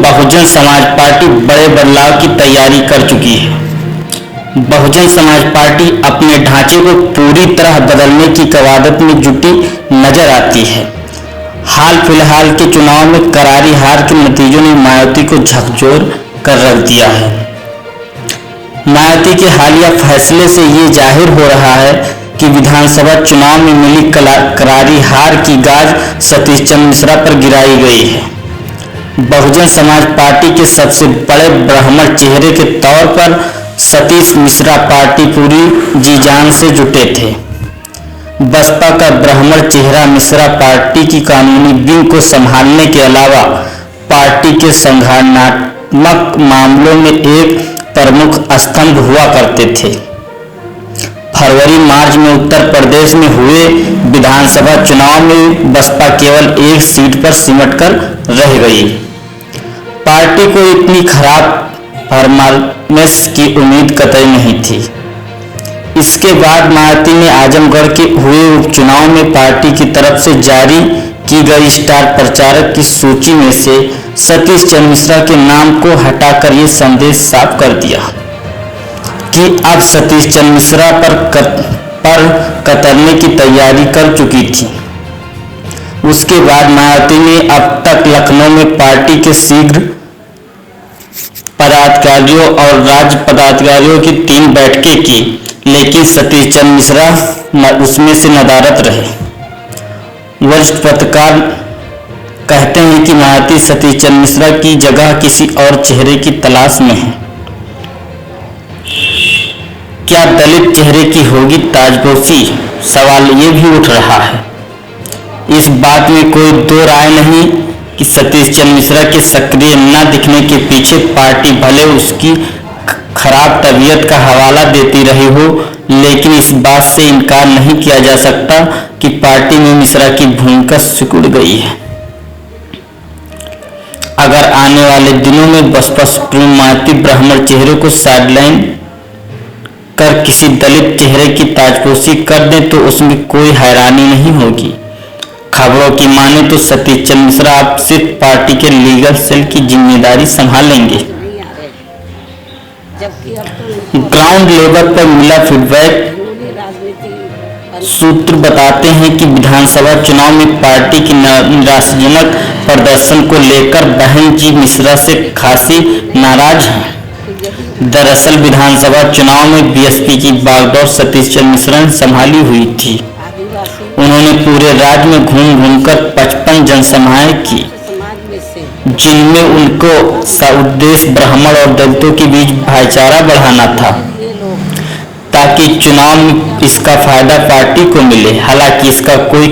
Bahujan Samaj party बड़े बदलाव की तैयारी कर चुकी है। बहुजन समाज पार्टी अपने ढांचे को पूरी तरह बदलने की कवायद में जुटी नजर आती है। हाल फिलहाल के चुनाव में करारी हार के नतीजों ने मायावती को झकझोर कर रख दिया है। मायावती के हालिया फैसले से ये जाहिर हो रहा है कि विधानसभा चुनाव में मिली करारी हार की गाज सतीश चंद्र मिश्रा पर गिराई गई है। बहुजन समाज पार्टी के सबसे बड़े ब्राह्मण चेहरे के तौर पर सतीश मिश्रा पार्टी पूरी जी जान से जुटे थे। बसपा का ब्राह्मण चेहरा मिश्रा पार्टी की कानूनी विंग को संभालने के अलावा पार्टी के संगठनात्मक मामलों में एक प्रमुख स्तंभ हुआ करते थे। फरवरी मार्च में उत्तर प्रदेश में हुए विधानसभा चुनाव में बसपा केवल एक सीट पर सिमट कर रह गई। पार्टी को इतनी खराब परफॉर्मेंस की उम्मीद कतई नहीं थी। इसके बाद मायावती ने आजमगढ़ के हुए उपचुनाव में पार्टी की तरफ से जारी की गई स्टार प्रचारक की सूची में से सतीश चंद्र मिश्रा के नाम को हटाकर ये संदेश साफ कर दिया कि अब सतीश चंद्र मिश्रा पर कतरने की तैयारी कर चुकी थी। उसके बाद मायावती ने अब तक लखनऊ में पार्टी के शीर्ष पदाधिकारियों और राज्य पदाधिकारियों की 3 बैठकें की, लेकिन सतीश चंद्र मिश्रा उसमें से नदारद रहे। वरिष्ठ पत्रकार कहते हैं कि मायावती सतीश चंद्र मिश्रा की जगह किसी और चेहरे की तलाश में है। क्या दलित चेहरे की होगी ताजपोशी? सवाल ये भी उठ रहा है। इस बात में कोई दो राय नहीं कि सतीश चंद्र मिश्रा के सक्रिय न दिखने के पीछे पार्टी भले उसकी खराब तबीयत का हवाला देती रही हो, लेकिन इस बात से इनकार नहीं किया जा सकता कि पार्टी में मिश्रा की भूमिका सिकुड़ गई है। अगर आने वाले दिनों में बसपा सुप्रीमो मायावती ब्राह्मण चेहरे को साइडलाइन कर किसी दलित चेहरे की ताजपोशी कर दे तो उसमें कोई हैरानी नहीं होगी। खबरों की माने तो सतीश चंद्र मिश्रा अब सिर्फ पार्टी के लीगल सेल की जिम्मेदारी संभालेंगे। ग्राउंड लेवल पर मिला फीडबैक सूत्र बताते हैं कि विधानसभा चुनाव में पार्टी की निराशाजनक प्रदर्शन को लेकर बहन जी मिश्रा से खासी नाराज हैं। दरअसल विधानसभा चुनाव में बीएसपी की बागडोर सतीश चंद्र मिश्रा ने संभाली हुई थी। उन्होंने पूरे राज्य में घूम घूमकर 55 जनसभाएं की, जिनमें उनको उद्देश्य ब्राह्मण और दलितों के बीच भाईचारा बढ़ाना था, ताकि चुनाव में इसका फायदा पार्टी को मिले। हालांकि इसका कोई